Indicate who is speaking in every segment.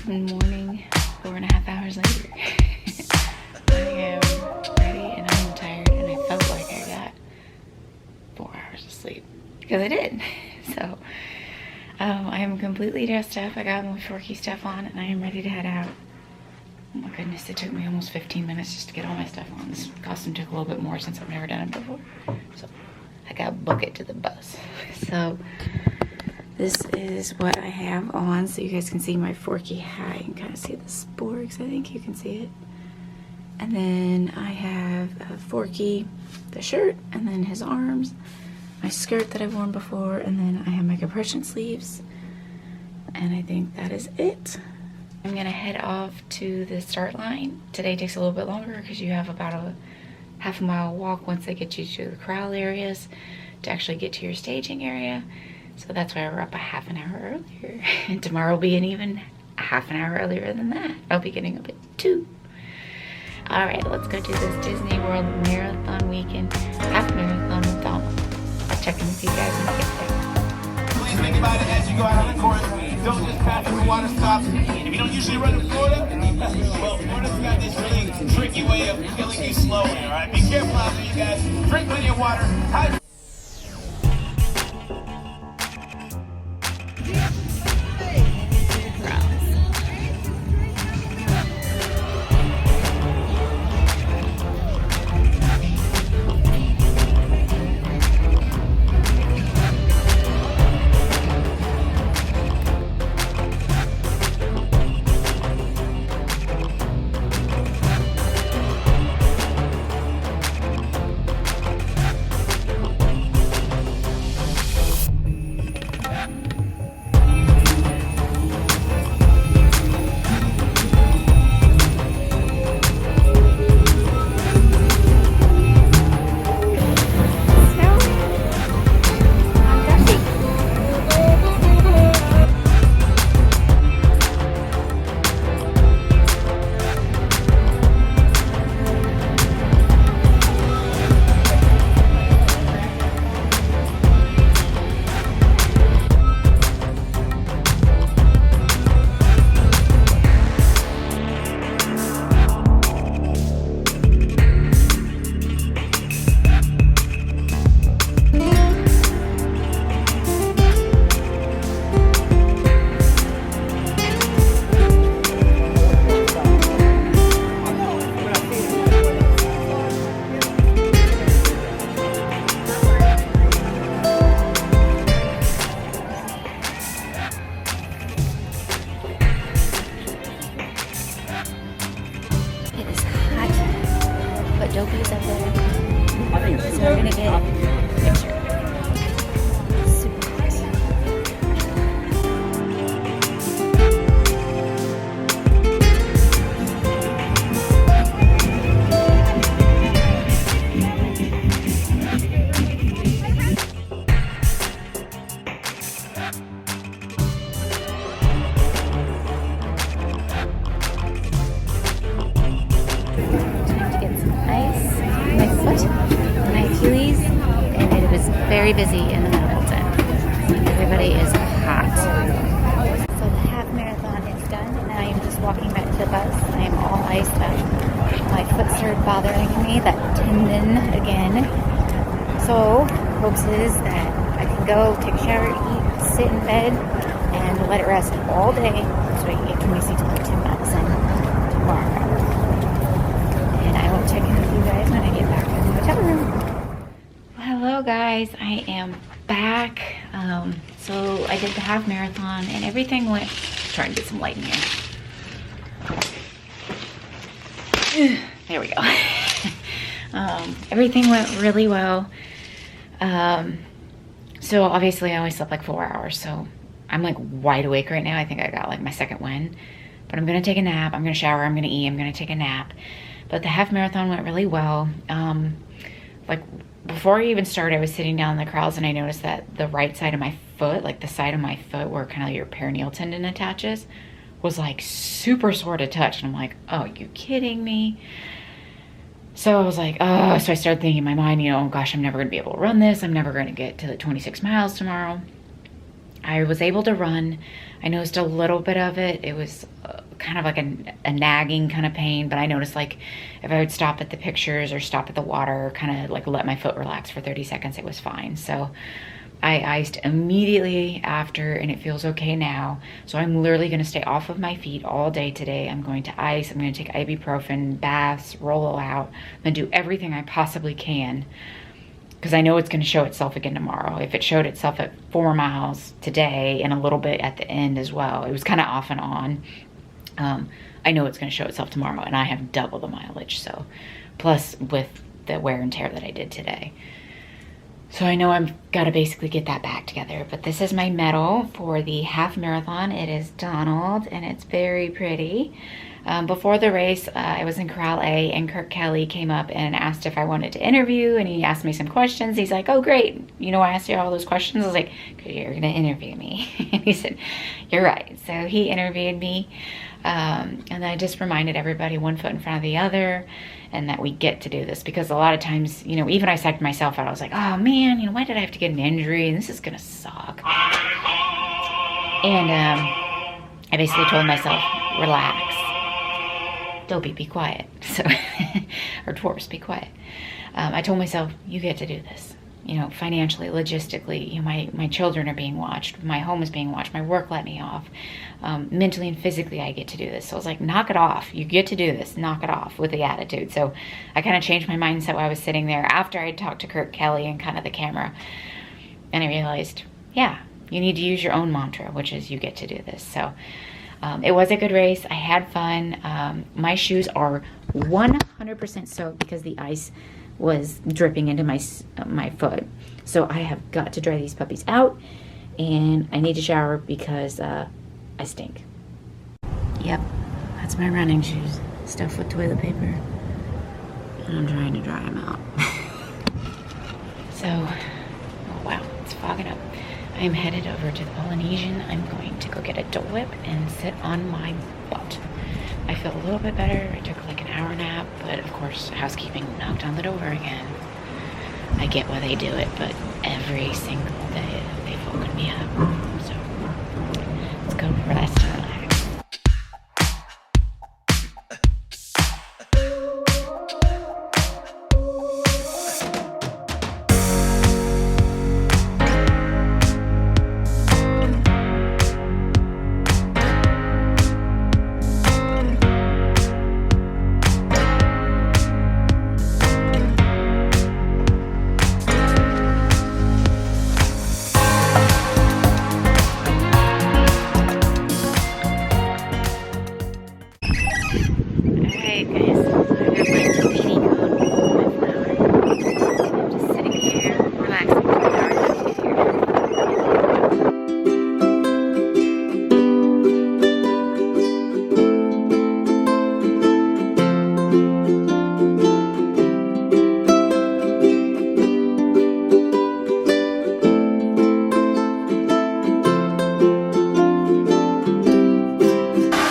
Speaker 1: Morning, 4.5 hours later. I am ready and I'm tired, and I felt like I got 4 hours of sleep because I did. So I am completely dressed up. I got my Forky stuff on and I am ready to head out. Oh my goodness, it took me almost 15 minutes just to get all my stuff on. This costume took a little bit more since I've never done it before. So I got to book it to the bus. So this is what I have on, so you guys can see my Forky hat. You can kind of see the sporks, I think you can see it. And then I have Forky, the shirt, and then his arms, my skirt that I've worn before, and then I have my compression sleeves. And I think that is it. I'm gonna head off to the start line. Today takes a little bit longer because you have about a half a mile walk once they get you to the corral areas to actually get to your staging area. So that's why we're up a half an hour earlier. And tomorrow will be an even half an hour earlier than that. I'll be getting up at 2. All right, let's go to this Disney World Marathon Weekend, half marathon with Dom. I'll check in with you guys when I get there.
Speaker 2: Please think about it as you go out on the course. Don't just pass when the water stops. If you don't usually run in Florida, well, Florida's got this really tricky way of killing you slowly, all right? Be careful out there, you guys. Drink plenty of water. Hydrate.
Speaker 1: Dopey's up there. So we're gonna get a picture. Super hot. Very busy in the medical tent. Everybody is hot. So the half marathon is done, and I am just walking back to the bus. I am all iced up. My foot started bothering me, that tendon again. So hopes is that I can go take a shower, eat, sit in bed, and let it rest all day so I can get Casey to put 2 medicine tomorrow. And I will check in with you guys when I get back to the hotel room. Hello guys, I am back. So I did the half marathon and everything went, trying to get some light in here. There we go. Everything went really well. So obviously I only slept like 4 hours, so I'm like wide awake right now. I think I got like my second win, but I'm gonna take a nap, I'm gonna shower, I'm gonna eat, I'm gonna take a nap. But the half marathon went really well. Like before I even started, I was sitting down in the crowds and I noticed that the right side of my foot, like the side of my foot where kind of your peroneal tendon attaches, was like super sore to touch. And I'm like, oh, are you kidding me? So I was like, oh, so I started thinking in my mind, you know, oh gosh, I'm never gonna be able to run this. I'm never gonna get to the 26 miles tomorrow. I was able to run. I noticed a little bit of it. It was kind of like a nagging kind of pain, but I noticed like if I would stop at the pictures or stop at the water, kind of like let my foot relax for 30 seconds, it was fine. So I iced immediately after, and it feels okay now. So I'm literally going to stay off of my feet all day today. I'm going to ice. I'm going to take ibuprofen, baths, roll out. I'm going to do everything I possibly can, because I know it's going to show itself again tomorrow. If it showed itself at 4 miles today and a little bit at the end as well, it was kind of off and on. I know it's going to show itself tomorrow, and I have double the mileage. So plus with the wear and tear that I did today. So I know I've got to basically get that back together. But this is my medal for the half marathon. It is Donald, and it's very pretty. Before the race, I was in Corral A, and Kirk Kelly came up and asked if I wanted to interview, and he asked me some questions. He's like, oh, great. You know why I asked you all those questions? I was like, because you're going to interview me. And he said, you're right. So he interviewed me. And I just reminded everybody, one foot in front of the other, and that we get to do this, because a lot of times, you know, even I psyched myself out. I was like, oh man, you know, why did I have to get an injury? This is gonna suck. And I basically told myself, relax. Dopey, be quiet. So, or Dwarfs, be quiet. I told myself, you get to do this. You know, financially, logistically, you know, my children are being watched, my home is being watched, my work let me off. Mentally and physically, I get to do this. So I was like, knock it off. You get to do this. Knock it off, with the attitude. So I kind of changed my mindset while I was sitting there after I talked to Kirk Kelly and kind of the camera. And I realized, yeah, you need to use your own mantra, which is you get to do this. So it was a good race. I had fun. My shoes are 100% soaked because the ice was dripping into my foot. So I have got to dry these puppies out, and I need to shower because I stink. Yep, that's my running shoes, stuffed with toilet paper, and I'm trying to dry them out. So, oh wow, it's fogging up. I'm headed over to the Polynesian. I'm going to go get a Dole Whip and sit on my butt. I feel a little bit better. I took like an hour nap, but of course housekeeping knocked on the door again. I get why they do it, but every single day they've woken me up. So let's go rest and relax.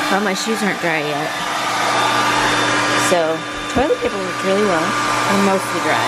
Speaker 1: Well, my shoes aren't dry yet. So, toilet paper worked really well. They're mostly dry.